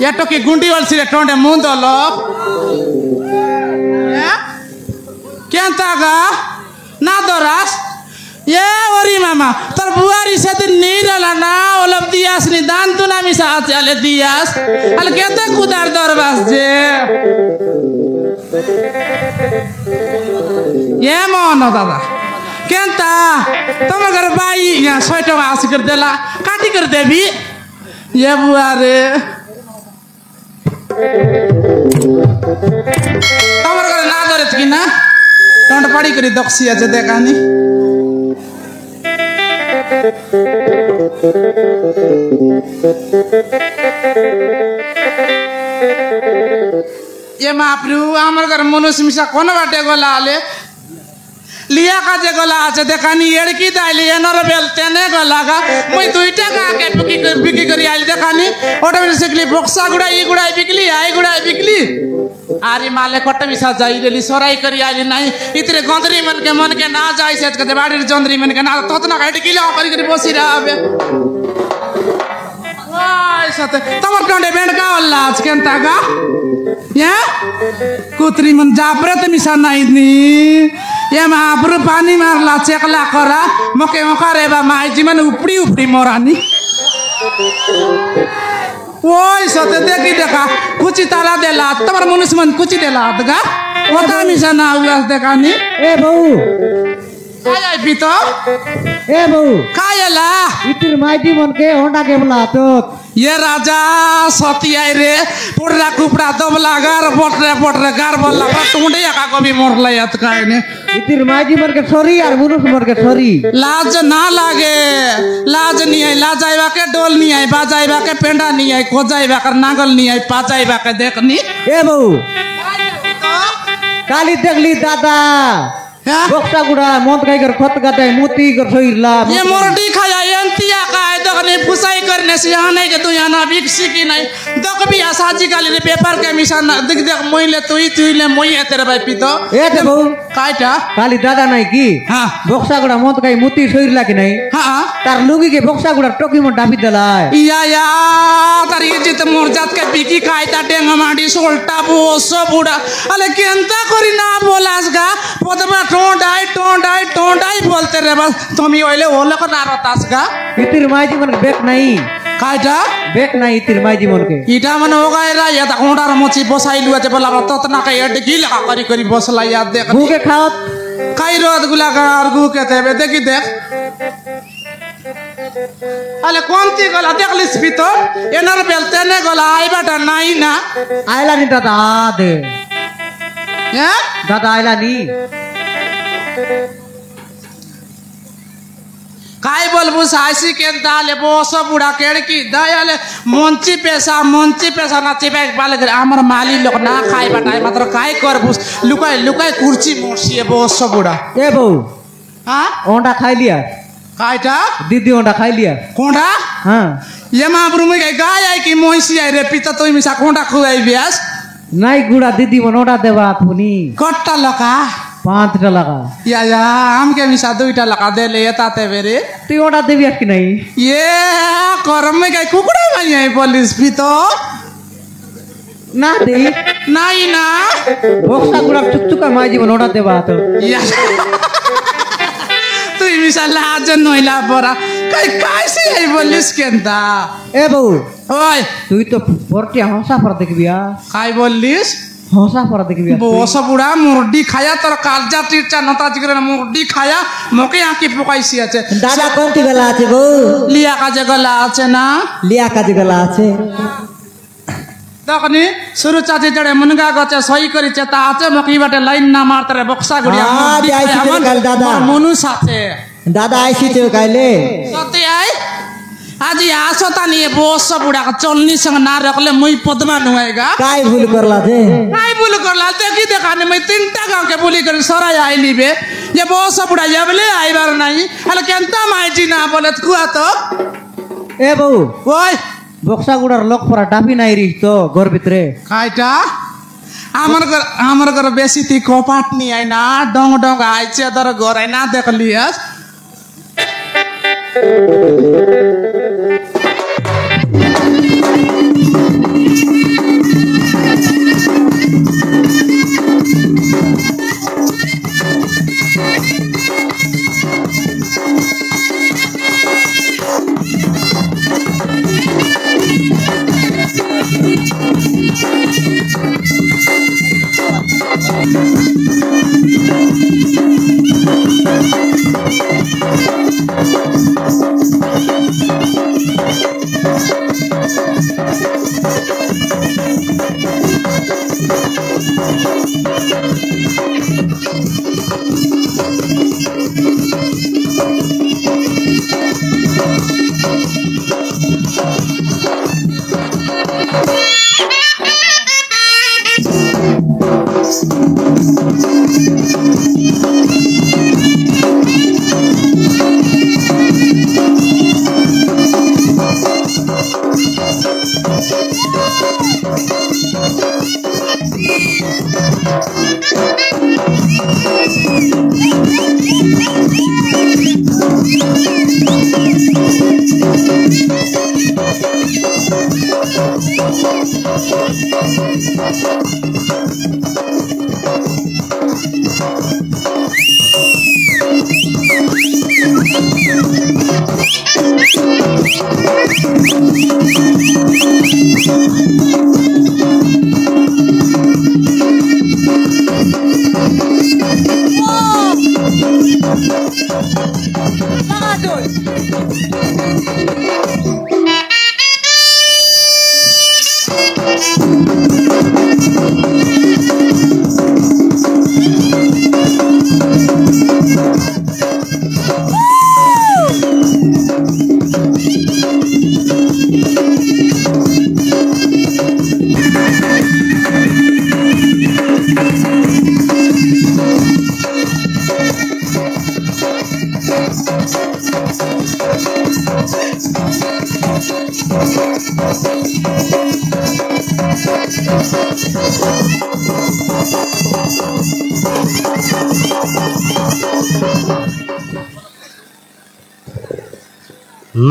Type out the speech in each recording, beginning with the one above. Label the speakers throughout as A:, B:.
A: एटो की गुंडी वाली टोंडे मुंदलो केंतागा ना दोरास ये ओरी मामा तर बुआरी से दिन नीरला ना ओलब दियास नि दान तू ना मिसा आले दियास अल केते कुदार दरबास जे ये मोनो दादा केंता तुम अगर बाई यहाँ सोइटो आस कर देला काटी कर देवी ये बुआरे तुम अगर ना दरत की ना टोंड पड़ी करी दक्षिया जे देखानी ये महाप्रभु आमर घर मनुष्य मिसा कौन बाटे गोला आले लिया का जे गोला आचे देखानी एड़की दाइली एनर बेलते ने गोला का मैं दुईटा का के बिकी करी आइल देखानी ऑटोमेटिकली बक्सा गुड़ाई बिकली आई गुड़ाई बिकली आरी माले कट्टे मिसा जाई रेली सोराई करी आइली नहीं इतरे गंदरी मन के ना जाई से के बाड़ी जंदरी मन के ना ततना काट किलो करी बसी रहा बे वाय सते तमर टंडे बेंड का लाज केंता का या कुत्री मन जापरे ते मिसा नहीं नी ये महापुरु पानी मारला चेकला करा मके रे बा माई जीवन उपड़ी मोरानी ओय सते देखी देखा कुची ताला देला तमर मनुष्य मन कुची देला दगा ओता मिसा ना उलास देखानी
B: ए बहू
A: काय आई पितो
B: ए बहू
A: कायला
B: इतिर माइजी मन के होंडा के बोला तो
A: ये राजा सती आई रे पुडरा कुपड़ा दबला गार पोटरे गार बोला टुंडे का कभी मोरला यात काय ने
B: इतिर माइजी मन के छोरी और मुनुष मन के छोरी
A: लाज ना लागे लाज नहीं है लाज आइबा के डोल नहीं है बाजाइबा के पेंडा नहीं है खोजाइबा के नागल नहीं है पाजाइबा के देखनी
B: ए बहू काली देखली दादा बक्सा गुड़ा मोत गाई कर खत गाते मोती कर सोइला
A: ये मोरडी खाया एंतिया का है दखने फुसाई करने से यहाँ नहीं के तू यहाँ ना बिक्सी की नहीं दक भी आसाजी काली रे पेपर के मिशन देख मोइले तू ले मोई है तेरे भाई पितो
B: ए ते बहू
A: काटा
B: काली दादा नहीं की
A: हां
B: बक्सा गुड़ा मोत गाई मोती सोइला की नहीं
A: हां
B: तार लुगी के बक्सा गुड़ा टोकी में डाबी देला
A: या तार इज्जत मोर जात के बिकी खाइता टेंग माडी सोल्टा बोसो बुड़ा अले केंता करी ना बोलास गा पदमा टोंडाई बोलते रे बस तुम ही ओले ओले को नारतास गा
B: इतिर माइजी मन बेक नहीं
A: काटा
B: बेक नहीं इतिर माइजी मन के
A: इटा मन होगा रा या त कोंडार मोची बसाई लुआ ते बोला ततना का एड गिल का करी बसला याद देख
B: भू के खाओ
A: काई रोद गुला का और गु के तेबे देखी देख अले कोंती गला देख लिस पितो एनर बेलते ने गला आई बाटा नहीं ना
B: आइला नी दादा दे
A: या
B: दादा आइला नी
A: काय बोलबू सासी केंता ले बोसो बुढ़ा केड़की दयाले मंची पैसा ना चिपे बाले कर आमर माली लोग ना खाई बताए मात्र काय करबूस लुकाई कुर्सी मोसी है बोसो बुढ़ा
B: ए बहू
A: हां
B: ओंडा खाई लिया
A: कायटा
B: दीदी ओंडा खाई लिया
A: कोंडा
B: हां
A: ये महाप्रभु में गाय आई कि मोसी आई रे पिता तो मिसा कोंडा खुआई बियास
B: नहीं गुड़ा दीदी मन ओंडा देवा थुनी
A: कट्टा लका
B: 5 लगा
A: या हम के मिसा 2 लका दे ले ताते बेरे
B: तू ओंडा देवी कि नहीं
A: ये करम में गाय कुकुड़ा भाई आई पुलिस पितो
B: ना दे
A: नहीं ना
B: बक्सा गुड़ा चुकचुका माइजी मन ओंडा देवा तो
A: या तू मिसा लाज नइला बरा काय से आई पुलिस केंता
B: ए बहू
A: ओय
B: तू तो पोरटी हंसा पर देखबिया
A: काय बोलिस
B: हंसा पर देखबिया
A: बोस बुढ़ा मुर्डी खाया तर कालजा टीचा नता जिगरे मुर्डी खाया मोके आंकी पुकाइसी আছে
B: दादा कोनटी गला আছে गो
A: लिया का जगला আছে ना
B: लिया का गला আছে
A: तखनी शुरू चाची जड़े मुनगा गचे सही करी चेता আছে मकी बाटे लाइन ना मारते रे बक्सा गुड़िया
B: मुर्डी दादा
A: मनु साथे
B: दादा आइसी तो काले
A: सते आई आज आसता नहीं बोस बुढ़ा का चलनी संग ना रखले मुई पदमा नुआएगा
B: काय भूल करला थे
A: काय भूल करला देखी देखाने मैं 3टा गांव के बोली कर सराय आइली बे ये बोस बुढ़ा जबले आई बार नहीं हले केंता माइजी ना बोलत कुआ तो
B: ए बहू
A: ओय
B: बक्सा गुड़ार लोक परा डाबी नहीं रही तो घर भितरे
A: कायटा हमर घर बेसी थी कोपाट नहीं आई ना डोंग आइचे दर घर आई ना देख लियस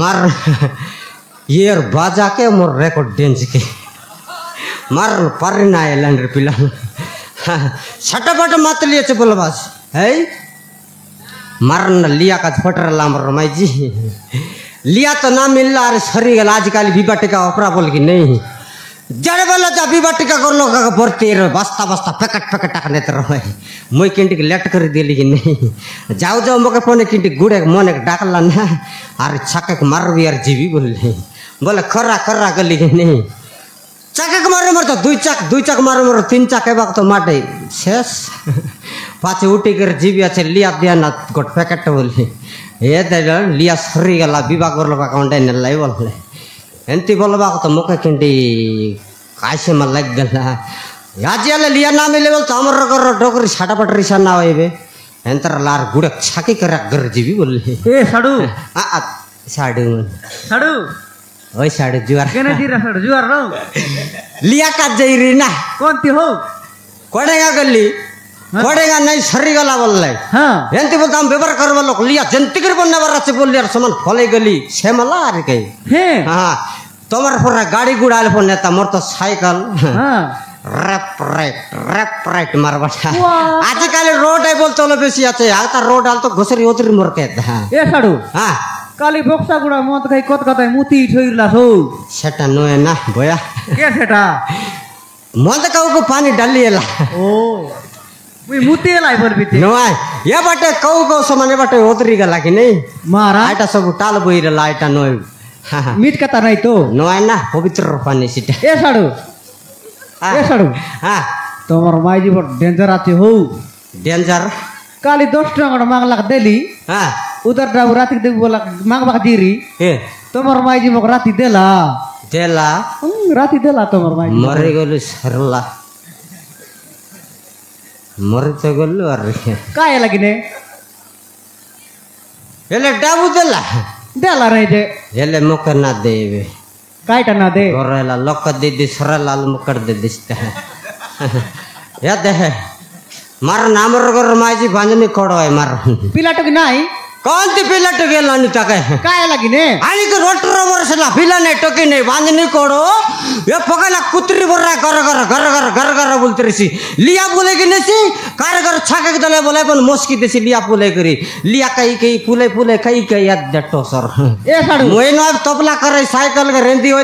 C: मार ये बाजा के मोर रेकॉर्ड डेंस के मार परिना एलंडर पिला छटपट मत लिए चे बोलबास है मारन लिया का फटर लामर रमाई जी लिया तो ना मिल रहा अरे सरी गल आजकल विवाह टिका ओपरा बोल की नहीं जड़ बोला जा विवाह टिका कर लो का भरते रहो बस्ता बस्ता पैकेट पैकेट टाकने तो रहो मुई किंटी के लेट कर दिली कि नहीं जाओ जाओ मोके फोने किंटी गुड़े मोने डाकला ना अरे छक्के के मार भी यार जीवी बोले खर्रा खर्रा गली कि नहीं चक्के के मारो मर तो दुई चक मारो मर तीन चक के वक्त तो माटे शेष पाछे उठी कर जीवी अच्छे लिया दिया ना गोट पैकेट बोले ये दे लिया सरी गला विवाह कर लो का काउंटे ने लाई बोले एंती बोलबा तो मुके किंटी कासे में लग गला याजियाले लिया ना मिले बोल तो हमर कर डोकरी छाटा पटरी सा ना होइबे एंतर लार गुड़े छाकी कर गर जीवी बोले
B: ए साडू
C: आ साडू
B: साडू
C: ओए साडू जुआर
B: केने दिरा साडू जुआर रो
C: लिया का जईरी ना
B: कोनती हो
C: कोडेगा गल्ली कोडेगा नहीं सरी गला बोलले
B: हां
C: एंती बोलता हम व्यवहार कर बोलो लिया जंती कर बनने वाला से बोल यार समान फले गली सेमला आर के
B: हे
C: हां तोमर पर गाड़ी गुड़ाल फोन नेता मोर तो साइकिल
B: हां
C: रैप राइट मार बटा आजकल रोड है बोलते लो बेसी आते आता रोड आल तो घुसरी उतरी मोर के
B: ए साडू
C: हां
B: काली बोक्सा गुडा मत खाई कत कत मुती छोइला हो
C: सेटा नोए ना भया
B: के सेटा
C: मन तो को पानी डालिएला
B: ओ वी मुती लाई पर बिते
C: नोए ये बटे को समान बटे उतरी गला कि नहीं
B: मारा
C: आटा सब टाल बोइरला आटा नोए हां
B: मीट कता नहीं तो
C: नोए ना पवित्र पानी सिटा
B: ए साडू
C: हां
B: तोमर माई जी पर डेंजर आते हो
C: डेंजर
B: काली 10 टका मांग लाख देली
C: हां
B: उधर डाउ राती देख बोला मांग बाक दीरी
C: ए
B: तोमर माई जी मक राती देला राती देला तोमर माई
C: मरे गलु सरला मरे तो गलु अरे
B: काय लागिने
C: एले डाबू
B: देला नहीं दे
C: एले मुकर ना देवे
B: कायटा ना दे
C: गोरेला लोक दे सरलाल मुकर दे दिसता है या दे मार नामर गोर माजी बांजनी कोड़ो है मार
B: पिलाटो की नाही
C: कौन ती पिलट गेला नि तके
B: काय लागिने
C: आनी को रोटर वरसला पिला ने टोकी ने बांजनी कोड़ो ये पगला कुतरी बर्रा घर बोलतरीसी लिया बोले कि नसी कारगर छाके दले बोले पण मोस्की देसी लिया पुले करी लिया कई पुले कई याद डटो सर
B: ए साडू
C: मोय न तपला करे साइकिल के रेंदी होय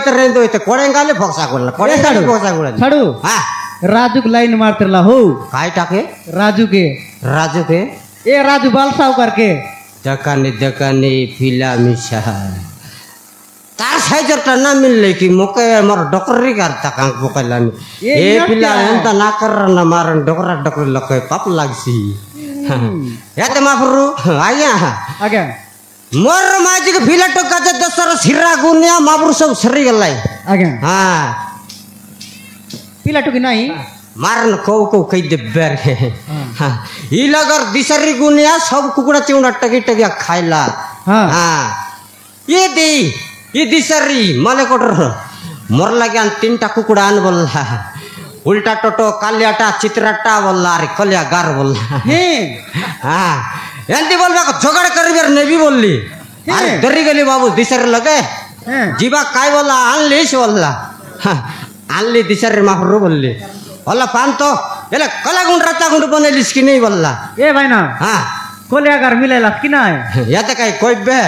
C: त कोडेंगाले फोक्सा कोला कोडेंगाले फोक्सा कोला
B: साडू
C: हां
B: राजू के लाइन मारतेला हो
C: कायटाके
B: राजू के ए राजू बाल साहूकार के
C: दकानी पिला मिसा तार साइजरटा ना मिलले कि मोके मोर डोकरी करता कांक पोकलानी ए पिला एंता ना करना मारन डोकरी लके पाप लागसी याते माफरू आगे मोर माजी के फिला टोका जे दसर सिरा गुनिया माफरू सब सरी गलाई
B: आगे
C: हां
B: पिला टोकी नहीं
C: मारन को कई दे बेर हां ई लगर दिसरी गुनिया सब कुकुड़ा चिउना टकी खाइला हां ये दिसरी माले कोटर मोर लगे तीनटा कुकुड़ा आन बोलला उल्टा टोटो कालियाटा चित्राटा बोलला अरे कलिया गार बोलला हां एंती बोलबा को जोगाड़ करबेर नेबी बोलली अरे डरी गेली बाबू दिसरी लगे जीवा काय बोलला आनलीस बोलला आनली दिसरी माफरू बोलली बोलला पान तो एला कलागुंड रत्तागुंड बनेलिस कि नहीं बोलला
B: ए भाई ना
C: हां
B: कोलियागार मिलेला कि ना
C: याते काय कोई बे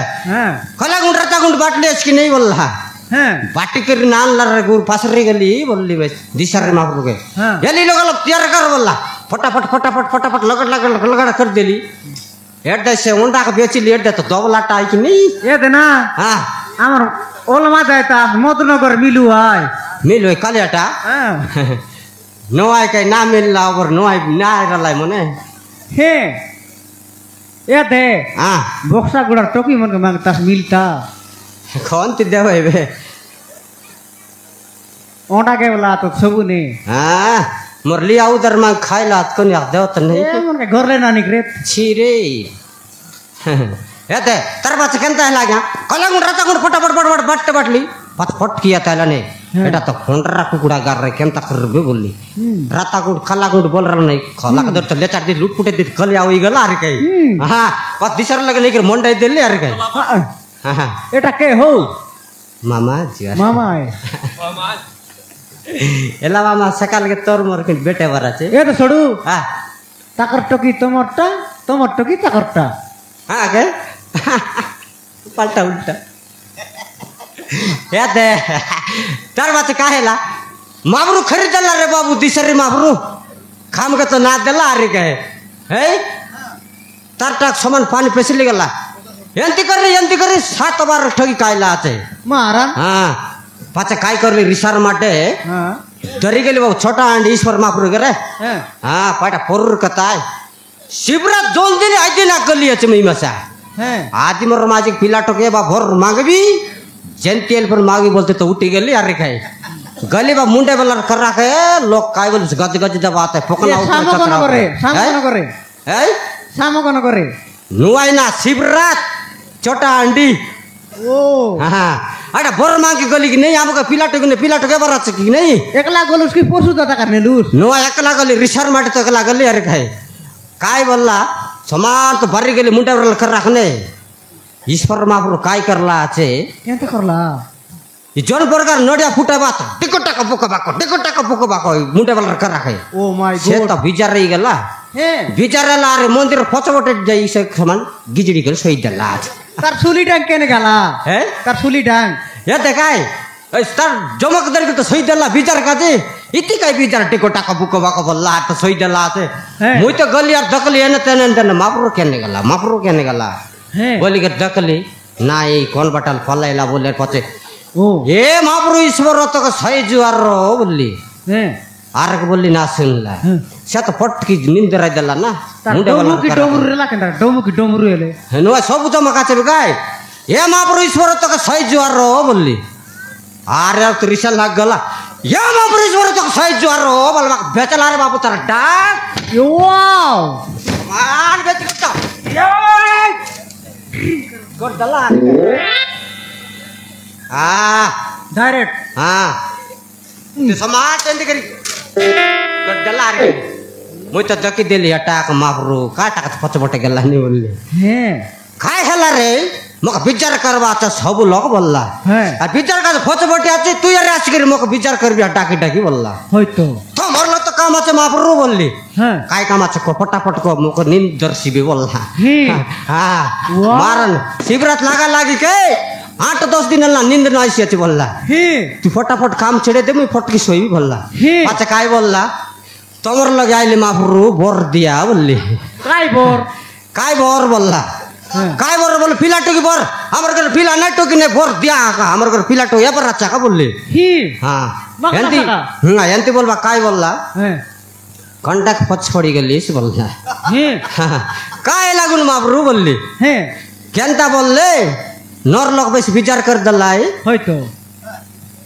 C: कलागुंड रत्तागुंड बाटलेस कि नहीं बोलला बाटी कर नान रे गुर फासरी गली बोलली बे दिसरी माफरू के एली लोग तैयार कर बोलला फटाफट लगड़ कर देली एड्डे से उंडा के बेचली एड्डे तो दबलाटा आई कि नहीं
B: ए देना
C: हां
B: हमर ओलमा जायता मधुनगर मिलू आय
C: मिलू कालियाटा नो आय कई ना मिलला और नो आय ना रलाई मने
B: हे ए दे
C: हां
B: बक्सा गुड़ा टोकी मन के मांगता मिलता
C: कौन ती देवे बे
B: ओंडा के वाला तो सबू ने
C: हां मोर लिया उधर मांग खाइला त कोन याद देव त नहीं
B: ए मन के घर ले ना निकरे
C: छी रे एते तरबा से केनता है लाग्या कलंग रता गुण फटाफट बट बाटली फटफट किया ताला ने एटा तो खोंडरा कुकुड़ा गार रे केनता करबे बोलली रता गुण खला गुण बोल रहा नहीं खला के तो ले चार दिन लूट पुटे दिन कल आवी गला अरे कई हां पत दिसर लगे लेकर मंडई देले अरे कई हां
B: एटा के हो
C: मामा जी
B: मामा है
C: एला मामा सकाल के तोर मोर के बेटे बरा छे
B: ए तो छोड़ू
C: हां
B: ताकर टोकी तमर टोकी ताकरटा
C: हां के पलटा उल्टा याते तार बात काहेला माबरू खरीदला रे बाबू दिसरी माबरू खाम के तो ना देला अरे कहे हे तार टाक सामान पानी पेसली गला एंती कर 7 बार ठगी कायला आते
B: मारा
C: हां पाछे काय करली रिसार माटे
B: हां
C: डरी गेली बाबू छोटा अंड ईश्वर माफरू करे हां पाटा पोर कताय शिवरात जोन दिन आइदे ना गली अछि मीमासा आदि मोर माजी पिला टोके बा भोर मांगबी जेंतियल पर मांगी बोलते तो उठी गेली अरे खाए गली बा मुंडे वाला कर रखे लोग काय बोल गज जब आते पोकला ऊपर
B: सामो करे
C: है
B: सामो कोन करे
C: नुआई ना शिवरात छोटा अंडी
B: ओ
C: हां अरे भोर मांगी गली की नहीं हमको पिला टोके बरा की नहीं
B: एकला गोल उसकी पोसु दाता करने लूस
C: नुआ एकला गली रिसर माटी तो एकला गली अरे खाए काय बोलला समान तो भरी गेली मुंडे वाला कर रखने ईश्वर माफरू काय करला আছে
B: केंत करला
C: ई जोन प्रकार नडिया फुटा बात टिकटा का पोको बाको मुंडे वाला कर रखे
B: ओ माय गॉड
C: से तो विचार रही गला
B: हे
C: विचारला अरे मंदिर पछवटे जाई से समान गिजड़ी गल सही दला
B: तार सुली डांग केने गाला
C: है
B: तार सुली डांग
C: ये देखाय तार जमक दर के तो सही दला विचार काजे इति काय विचार टिकटा का पोको बाको बोलला तो सही दला আছে मुई तो गली यार दकली एने तेने माफरू केने गला बोली के दकली ना ये कौन बटल फलाइला बोले पचे
B: ओ
C: ए महाप्रभु ईश्वर तो का सही जुआर रो बोली आर के बोली ना सुनला से तो फट की नींद रह दला ना मुंडे वाला
B: की डोमरू रेला केंदा की डोमरू एले
C: नो सब तो मका छे गाय ए महाप्रभु ईश्वर तो का सही जुआर रो बोली आर यार त्रिशल लाग गला या महाप्रभु ईश्वर तो का सही जुआर रो बोल बेचला रे बाबू तार डाक
B: वाओ
C: मान बेच तो कर दला
B: डायरेक्ट
C: ते समाज एंदी करी कर दला रे मुई तो दकी देली अटाक माफरू काटा का पछबटे गला नहीं बोलले
B: हे
C: काय हला रे मका विचार करवा त सब लोग बोलला आ विचार का पछबटे आछे तू यार आस करी मका विचार करबी टाकी बोलला
B: होयतो
C: तो मरलो तो काम আছে माफरू बोलली
B: हां
C: काय काम আছে को फटाफट को मको नींद दर्शिबी बोलला हां मारन शिवरात लागा लागी के 8-10 दिन ना नींद ना आईसी अच्छी बोलला
B: হে
C: तू फटाफट काम छेड़े दे मुई फटकी सोई बोलला
B: हे।
C: अच्छा काय बोलला तमर लगे आइले महाप्रभु बर दिया बोलली
B: কাই বর
C: काय बर बोलला
B: হ্যাঁ।
C: काय बर बोले फिला टोकी बर हमर घर फिला ना टोकी ने बर दिया का हमर घर फिला टो या पर अच्छा का बोलली
B: হে
C: हाँ
B: मग
C: एंती
B: कसा
C: एंती बोलबा काय बोलला
B: হ্যাঁ
C: कंटाक पछ पड़ी गलीस बोलला
B: হে
C: काय लागुन महाप्रभु बोलली
B: হ্যাঁ
C: केंता बोलले नर लोग बेस विचार कर दलाई
B: হয়তো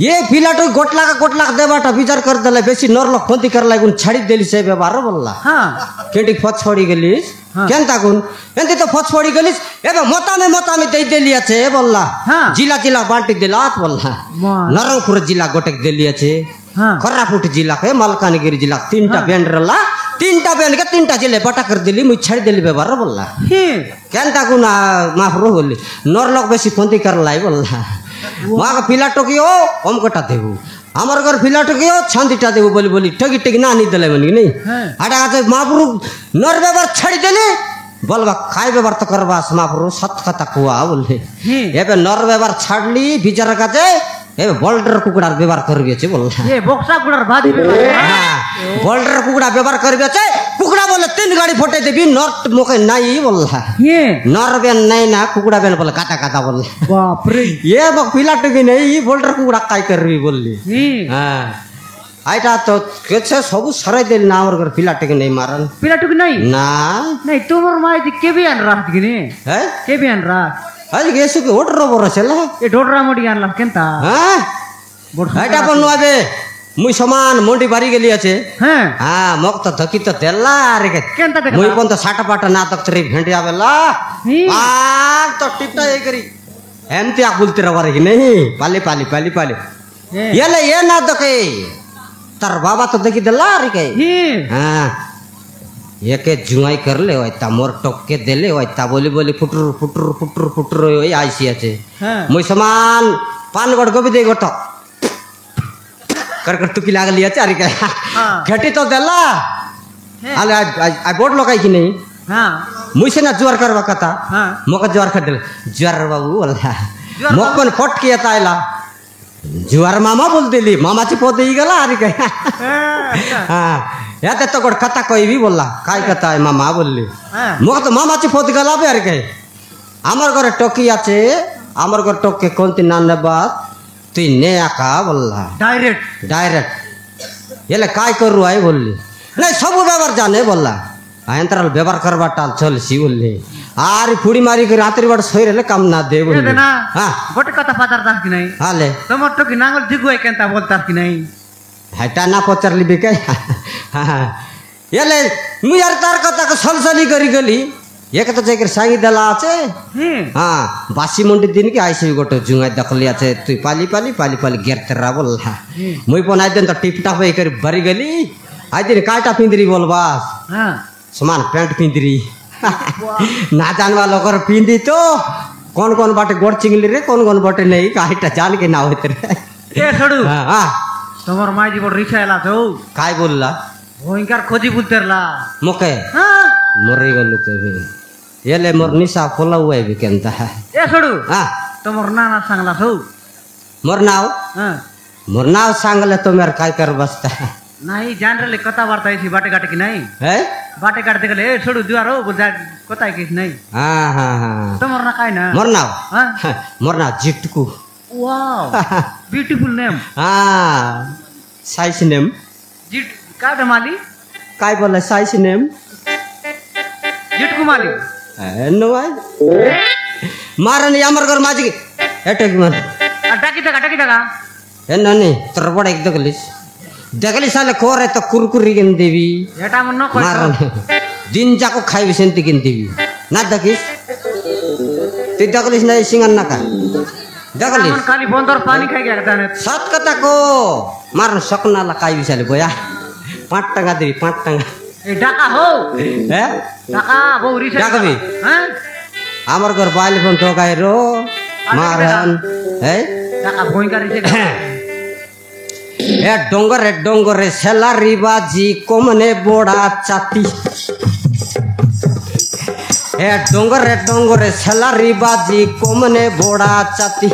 C: ये फिलाटो गोटला देबाटा विचार कर दलाई बेसी नर लोग फंती कर लाई गुन छाड़ी देली से व्यवहार बोलला
B: হ্যাঁ
C: केटी फच पड़ी गलीस
B: हाँ।
C: केंता गुन एंती तो फच पड़ी गलीस एबे मोता में दे देली আছে बोलला
B: हाँ।
C: जिला बांटी दिलात बोलला
B: मान।
C: नरंगपुर जिला गोटेक देली আছে
B: हाँ।
C: कोरापुट जिला के मालकानगिरी जिला 3टा बैंड रला 3टा बैंड के 3टा जिले बटा कर दिली मुई छाड़ी देली व्यवहार बोलला
B: হে
C: केंता गुना माफरो बोली नर लोग बेसी फंती कर लाई बोलला वहाँ का फिला टोकियो हम कटा देबू हमार घर फिला टोकियो छंदीटा देबू बोली बोली टगी टगी ना नी दले बनी नहीं
B: हाँ।
C: आटा का महाप्रभु नर व्यवहार छाड़ी देली बोलबा काय व्यवहार तो करबास महाप्रभु सत कथा कुआ बोले
B: हाँ।
C: एबे नर व्यवहार छाड़ली बिचार काते एबे बोल्डर कुकड़ार व्यवहार करबेছে बोलला
B: এ বক্সা গুড়ার বাদি
C: हाँ बोल्डर कुकड़ा व्यवहार करबेছে कुकड़ा बोले 3 गाड़ी फोटे देबी नट मोके नहीं बोलला
B: হে
C: नर बेन नहीं ना कुकड़ा बेन बोले काटा काटा बोले
B: বাপ রে
C: ये बक पिला टुकी नहीं ये बोल्डर कुकड़ा काय करबी बोलली
B: হে
C: हाँ आइटा तो केछे सब सराई देली ना हमर घर पिला टुकी नहीं मारन
B: পিলাটুকি নাই
C: ना
B: নাই তোমার মাইতি কেবি আন রাত গিনে
C: है
B: কেবি আন রাত
C: आज गेसु के ओटर बरसेला
B: এ ডোডরা মডি আনলাম কেনতা
C: हाँ आइटा पण नुआबे मुई समान मोंडी बारी गेली আছে
B: হ্যাঁ
C: हाँ मक तो धकी तो देला रे के
B: কেনতা দেখা
C: मुई पण तो साटा पाटा ना तक तरी भेंडिया बेला
B: হি
C: आ तो टिपटा ये करी एमती आ बोलते रवा रे नहीं पाली
B: হে
C: ये ना दके तार बाबा तो देखी दला रे के
B: হি
C: हाँ ये के जुआई कर ले होता मोर टोके देले होता बोली फुटर ओई आईसी আছে
B: হ্যাঁ
C: मुई समान पान गड गोबी दे गोटो कर टुकी लागली আছে अरे के
B: हाँ।
C: घटी तो देला
B: হ্যাঁ
C: आले आई बोर्ड लगाई कि नहीं
B: হ্যাঁ
C: मुई से ना जुआर करवा कथा
B: হ্যাঁ
C: मोका जुआर कर देले जुआर बाबू बोला
B: जुआर
C: मोक पण फट किया तायला जुआर मामा बोल दिली मामाची पोत ही गेला अरे काय हाँ याते तो गोड कथा कोई भी बोलला काय कथा है मामा बोलली
B: হ্যাঁ
C: मोक तो मामाची पोत गेला बे अरे काय আমার ঘরে টকি আছে আমার ঘর টকে কোনতি নান্নে বাত তুই নে আকা বললা
B: ডাইরেক্ট
C: ডাইরেক্ট এলে काय करू आई बोलली नहीं सब व्यवहार जाने बोलला आयंतराल व्यवहार करवा टाल चलसी बोलली आरी फुड़ी मारी के रात्रि बड़ सोई रहले काम ना दे बोलली
B: এ না
C: हाँ
B: গোটে কথা পাতার দাস কি নাই
C: हाले
B: তোমার তো কি নাঙ্গল জিগুই কেনতা বলতার কি নাই
C: हटा ना पचरली बिके एले मु यार तार कथा को सलसली करी गली एक तो जेकर सांगी दला আছে
B: হে
C: हाँ बासी मंडी दिन के आइसे गोटे जुंगाई दखली আছে তুই पाली गेरते रा बोलला मुई पण आई दिन तो टिपटा पे कर भरी गली आई दिन काटा पिंदरी बोलबास
B: হ্যাঁ
C: समान पैंट पिंदरी ना जानवा लोकर पिंदी तो कौन बाटे गोड़ चिंगली रे कौन बाटे नहीं काईटा जान के ना होते रे
B: এ ছড়ু
C: हाँ हाँ
B: তোমার মাইজি বড় রিক্সা এলা তো
C: काय बोलला
B: ভয়ঙ্কর খোঁজি বলতেরলা
C: मोके
B: হ্যাঁ
C: मरी गलु के भी येले मोर निशा खोला हुआ भी केनता है
B: এ ছড়ু
C: हाँ
B: তোমার নানা সাংলা তো
C: मोर नाव सांगले तो मेरे काय कर बसता है
B: নাই জানলে কথা বার্তা হইছি বাটে কাটে কি নাই
C: हैं?
B: বাটে কাটতে গেলে এ ছড়ু জুয়ার ও বুঝা কোথায় কি নাই
C: हाँ हाँ हाँ
B: তোমার না কাই না হ্যাঁ
C: मोर नाव जिटकू
B: ওয়াও বিউটিফুল নেম
C: हाँ साइस नेम
B: জিট কাটে মালি
C: काय बोले साइस नेम
B: জিটকু মালি
C: नो भाई मारन यामर घर माझी एटक मन
B: আর টাকি টাকা
C: ए ननी तर बड़ एक देखली साले कोरे तो कुरकुरी गिन देवी
B: এটা মন কই
C: मारन दिन जाको खाइबे सेंती गिन देवी ना देखिस তুই দেখলিস না সিঙ্গার নাকা দেখলিস
B: আমন খালি বন্দর পানি খাই গেল জানে
C: सत कथा को मारन सकना ला खाइबे साले गोया 5 টাকা देवी 5 টাকা
B: এই টাকা হো
C: हैं
B: টাকা বউ রিসা
C: ডাকবি?
B: হ্যাঁ
C: আমার ঘর বাইলে ফোন তো গাইরো मारन हैं
B: টাকা ভয়ঙ্কর রিসা
C: ए डोंगरे सेलारी बाजी कोमने बोड़ा चाती এ ডঙ্গরে সেলারি বাজি কমনে বোড়া চাতি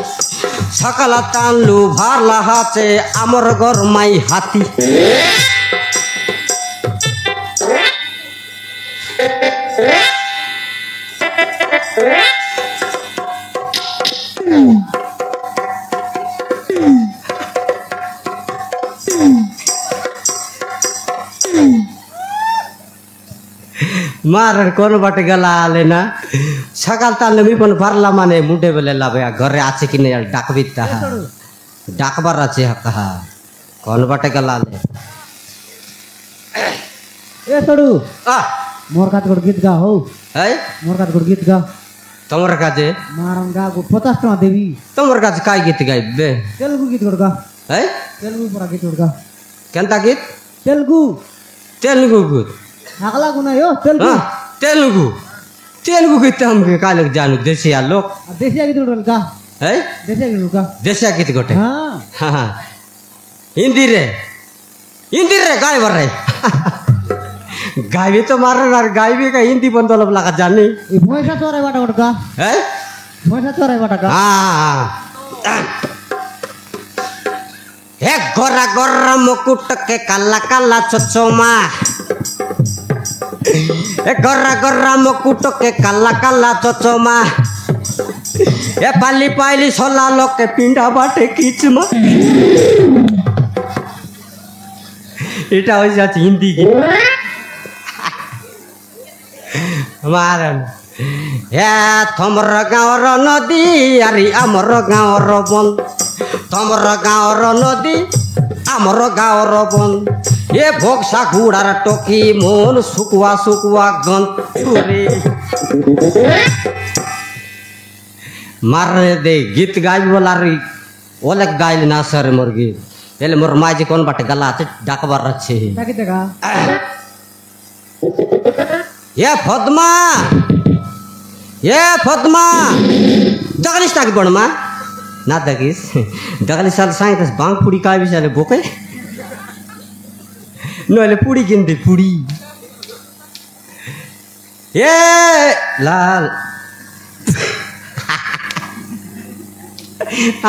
C: সকাল টানলু ভারলা হাতে আমর গরমাই হাতি मार कौन बाटे गला आले ना सकाल ताले मी पण भरला माने मुंडे बेले लाभे घरे आछे कि नहीं डाकबी ता डाकबार आछे कहा कौन बाटे गला आले
B: ए तड़ू
C: आ
B: मोर कात गोड़ गीत गा हो
C: है
B: मोर कात गोड़ गीत गा
C: तमर काजे
B: मारन गा गो 50 टका देवी
C: तमर काजे काय गीत गाइबे
B: तेलुगु गीत गोड़ गा
C: है
B: तेलुगु परा गीत गोड़ गा
C: केनता गीत
B: तेलुगु
C: तेलुगु गीत
B: हागला गुना यो तेलुगु
C: हां तेलुगु गीत हमके काले जानू देसिया लोग
B: देसिया गीत गोड़ गा
C: है
B: देसिया गीत गा
C: देसिया गीत गोटे
B: हां
C: हां हिंदी रे गाय बर रे गायबी तो मार गायबी का हिंदी बंदोल लगा जानी
B: ए भैंसा चोरे बाटा गोड़ गा
C: है
B: भैंसा चोरे बाटा गा
C: हां एक गोरा मुकुट के काला चचोमा एक गोरा मुकुट के काला चचोमा ए पाली सोला लोग के पिंडा बाटे किचमा এটা হইছে হিন্দি গীত মারন এ তোমর গাঁৱৰ নদী আরি আমার গাঁৱৰ বন তোমর গাঁৱৰ নদী আমার গাঁৱৰ বন এ ভোগসা ঘোড়ার টকি মন শুকুয়া গন রে মারনে দে গীত গাইব বলারি ওলেক গাইল না সর মোর গীত एले मोर माजी कौन बाटे गला आते डाकबार अच्छे
B: ताकि देगा
C: ये फदमा दगलिस ताकि बणमा ना दगिस दगलिस साल साई तस बांग पुड़ी काय बिचाले बोके नोले पुड़ी गिंदी पुड़ी ये लाल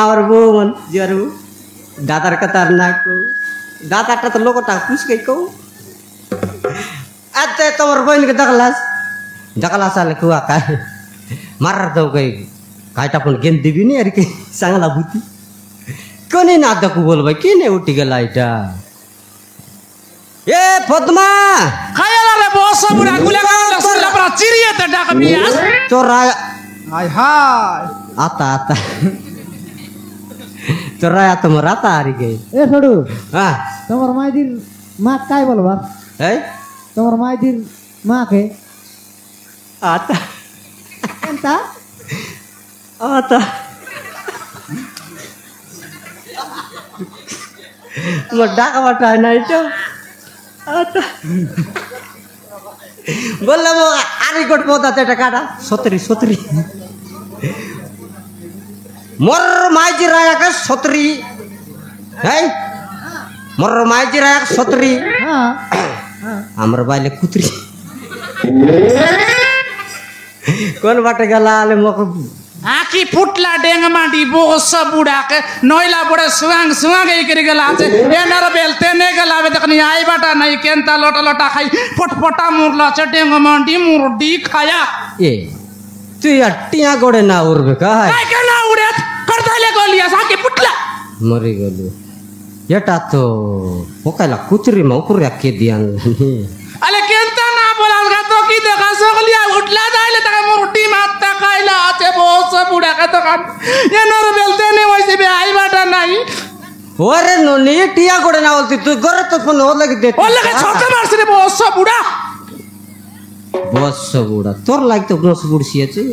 C: और वो मन जरू दातार खतरनाक दाताटा तो लोग पूछ गई को अते तोर बहन के दगलास आले कुआ का मार दो गई काटा पण गेन दिबी नहीं अरे के सांगला बुती कोनी ना दकु बोल भाई केने उठी गला इटा ए फदमा
A: खायला रे बॉस बुरा गुले गाल सला पर चिरिए त डाक बिया
C: तोरा
A: हाय हाय
C: आता तोरा या तुम राता हारी गए
B: ए छोड़ू
C: हां
B: तमर मायदीर माँ काय बोलबा
C: है
B: तमर मायदीर माँ के
C: आता
B: एंता
C: आता मोटा का बटा नहीं तो आता बोलला वो आरी कोट पोता तेटा काटा सोतरी मोर माइजी राया का सोतरी है मोर माइजी राया का सोतरी
B: हां
C: हमर बाले कुतरी कौन बाटे गला आले मक
A: आखी फुटला डेंग माटी बोस बुढ़ा के नोइला बुढ़े सुआंग ए करी गला से ए नर बेलते ने गला बे तकनी आई बाटा नहीं केनता लोटा खाई फटफटा मुरला से डेंग माटी मुरडी खाया
C: ए तू अट्टिया गोड़े ना उड़बे का है
A: काय के ना उड़े कर दाले गोलिया साके फुटला
C: मरी गलो एटा तो पोकाला कुतरी में उकुर के दियान
A: अले केनता ना बोलाल गा तो की देखा सगलिया उठला दाइले तक मुरडी मारता खाइला आते बोस बुढ़ा का तो काम ये नर बेलते ने वैसे बे आई बाटा नहीं
C: ओरे नोनी टिया गोड़े ना बोलती तू गोरे तो फोन हो लगे देती
A: ओ लगे छोटे मार से बोस बुढ़ा
C: बस बुढ़ा तोर लाग तो बस बुढ़सी আছে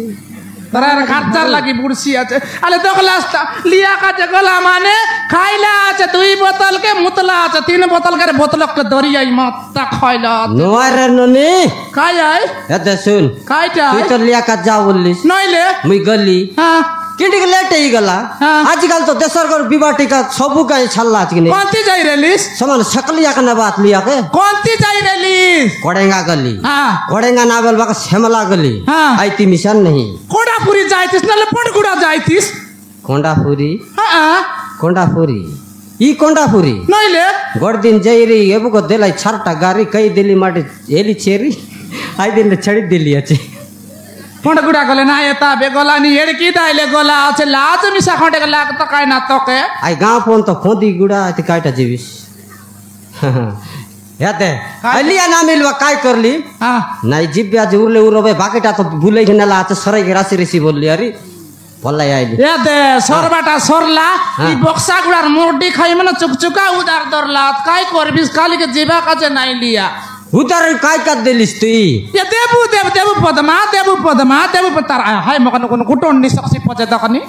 A: तरार खर्चा लगी बुढ़सी আছে अले दोगलास्ता लिया का जगला माने खाइला আছে दुई बोतल के मुतला আছে तीन बोतल के बोतल के दरियाई माता खाइला
C: नोरे नोनी
A: खाइ आइ
C: एते सुन
A: खाइटा
C: तू तो लिया का जा बोलिस
A: नइले
C: मुई गली
A: हां
C: किंडी के लेट ही गला
A: हाँ।
C: आजकल तो देशर को विवाह टीका सबू का छल्ला आज नहीं
A: कौनती जाई रेलिस
C: समान सकलिया का ना बात लिया के
A: कौनती जाई रेलिस
C: कोडेंगा गली
A: हाँ
C: कोडेंगा ना बोल बाका श्यामला गली
A: हाँ।
C: आई ती मिशन नहीं
A: कोडापुरी जाइतिस नले पणगुडा जाइतिस
C: कोंडापुरी
A: हाँ
C: कोंडापुरी ई कोंडापुरी
A: नइले
C: गोड़दिन जैरी एबु को देलाई छरटा गाड़ी कई दिल्ली माटे एली चेरी आई दिन छड़ी दिल्ली अच्छे
A: पणगुडा गले ना येता बे गला नि एडकी दाइले गला আছে লাজ মিশা খন্ডে গলা তো কাই না তোকে
C: आई गांव फोन तो खोदी गुड़ा ते काटा जीविस याते अलिया ना मिलवा काय करली
A: हाँ
C: नाई जिब्या जुरले उरबे बाकीटा तो भूले के नला আছে सराई के राशि ऋषि बोलली अरे पल्लाई आइली
A: এ দে সরবাটা সরলা ই বক্সা গুড়ার মোড়ডি খাই মানে চুকচুকা উদার দরলা কাই করবিস কালিকে জিবা কাজে নাই লিয়া
C: उधर काय कर दिलिस तू
A: এ দেবু পদমা তার হাই মকন কোন কুটন নি সকসি পজে দকনি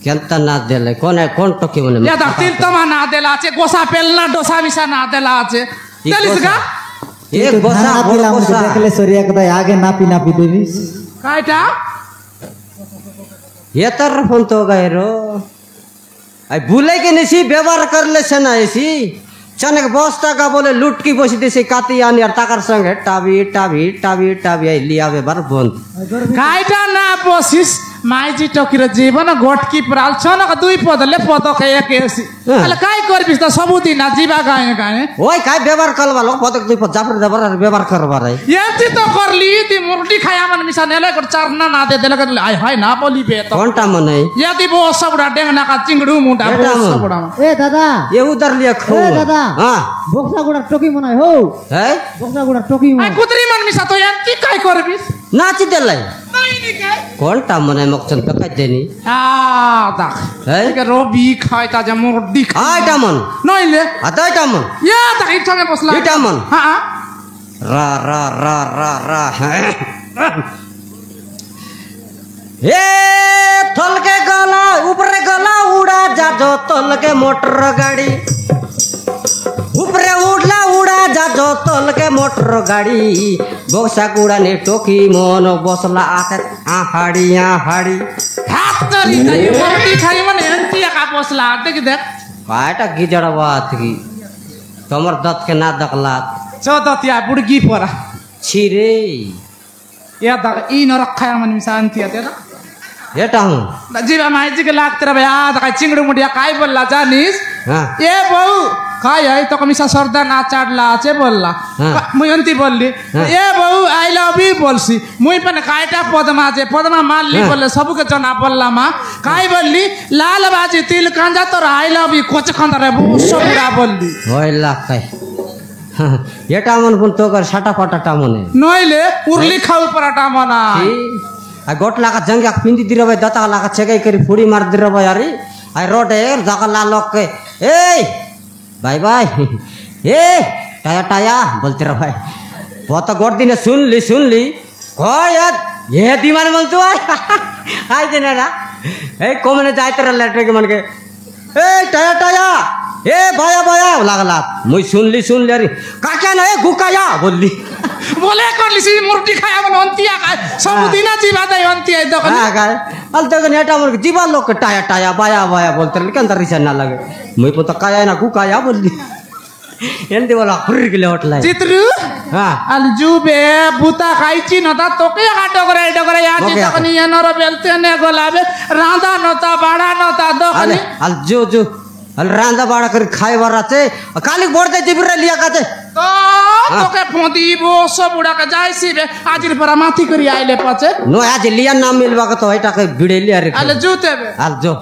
C: केंता ना देले कौन टोके मने
A: এ দা তিল তমা না দেলা আছে গোসা পেলনা ডোসা মিশা না দেলা আছে তেলিস গা
C: एक गोसा
B: ধানা
C: बोल
B: পিলাম
C: गोसा
B: দেখলে সরিয়া কথা আগে নাপি নাপি দেবিস
A: কাইটা
C: ये तर फोन तो गए रो आई भूले के निसी व्यवहार कर ले से ना ऐसी चनक बस्ता का बोले लूट की बसी देसी काती आनी और ताकर संग टाबी आई लिया वे बार बंद
A: কাইটা না বসিস মাইজি টকির জীবন গটকি প্রাল ছনক দুই পদলে পদকে এক এসি আলে কাই করবিস তা সবুদিন জিবা গায়ে গায়ে
C: ओए काय व्यवहार कर वालो पतक दुई पत जाफर जबर व्यवहार कर बारे
A: এমতি তো করলি তি মুরটি খাই আমার মিশা নেলে কর চারনা না দে দেলে কর আই হাই না বলিবে তো
C: कौनटा मने
A: ইয়াদি বো সবড়া ডেংনা কা চিংড়ু মুডা বো
C: এটা মন।
A: সবড়া
B: এ দাদা
C: ये उधर लिया खो
B: ए दादा।
C: हां
B: বক্সা গুড়ার টকি মনে হয় হো
C: है
B: বক্সা গুড়ার টকি
A: আই
B: মনে
A: কুতরি মান মিশা তো এমতি কাই করবিস
C: नाची देलाई
A: নাই নি কাই
C: कौनटा मने मक्चन तकाय देनी
A: আ দেখ
C: है
A: একে রবি খাই তা যে মুরডি খাই
C: आटा मन
A: নইলে
C: अताइटा मन
A: ইয়া দেখ ইঠানে বসলা
C: ইটা মন।
A: হ্যাঁ
C: रा ए थल के गला ऊपरे गला उड़ा जा जो तल के मोटर गाड़ी ऊपरे उड़ा जा जो तल के मोटर गाड़ी बक्सा कुड़ा ने टोकी मन बसला आते आहाड़ी
A: হাত তরি তাই মুরডি খাই মানে এমতি একা বসলা দেখি দেখ
C: काटा गिजड़ बात की कमर दत के ना दकला
A: চোদতিয়া বুড়গি পরা
C: छिरे
A: ইয়া দেখ ই ন রক্ষায় আমার মিশা আনতি আছে না
C: एटा हूं
A: जीवा माहिती के लागते रे भैया काय चिंगडू मुडिया काय बोलला जानिस
C: हां
A: ए भाऊ काय आहे तो कमिसा सरदा ना चाडला আছে बोलला
C: হ্যাঁ।
A: মুই অন্তি বললি
C: হ্যাঁ।
A: এ ভাऊ আই লাভ ইউ বলছি মুই পনে কাইটা পদমা আছে পদমা মারলি
C: হ্যাঁ।
A: বললে সবকে জনা বললাম কাই বললি লাল বাজি তিল কাঞ্জা তোর আই লাভ ইউ কোচ খন্দরে বুস পুরা বললি
C: होय लाकाय एटा मन पुन तो कर साटा पाटाटा मने
A: নইলে উরলি খাউ পরাটা মনা
C: आ गोट लाका जंगा पिंदी दिरबे दता लाका छेगाई करी फुड़ी मार दिरबे यारी आई रोड ए जाका ला लोक के ए बाय ए टाया बोलते रह भाई बहुत गोट दिन सुन ली को यार ये दीवान बोल तू आई देना ना ए कोमने जाते रह लेटर के मन के ए टाया ए बाया लागला मुई सुन ली अरे काका ना ए गुकाया बोलली
A: বলে করলি সি মুরগি খায় আমার অন্তিয়া খায় সবদিন জিবা দেয় অন্তিয়া দোকান
C: हाँ काय अल तो नेटा मोर जीवा लोग के टाया बाया बोलते रहे के अंदर रिसा ना लगे मुई पता काया ना गुकाया बोलली एंदी बोला फुर के होटल है
A: চিত্রু
C: हां
A: আল জুবে বুতা খাইছি নতা তোকে ডগরে ইয়াছি
C: ওকে,
A: তখন ইয়ানর বেলতে নে গলাবে রাঁধা নতা বাড়া নতা দোকানে
C: अल जो अल रांदा बाड़ा कर खाए वाला से काली बोर्डे जिबरे लिया काते
A: তো তোকে ফদিব সব উড়াকে যাইছিবে আজির পরা মাথি করি আইলে পাছে
C: नो आज लिया नाम मिलवा के तो एटा के भिड़े लिया रे
A: আলে জুতেবে
C: अल जो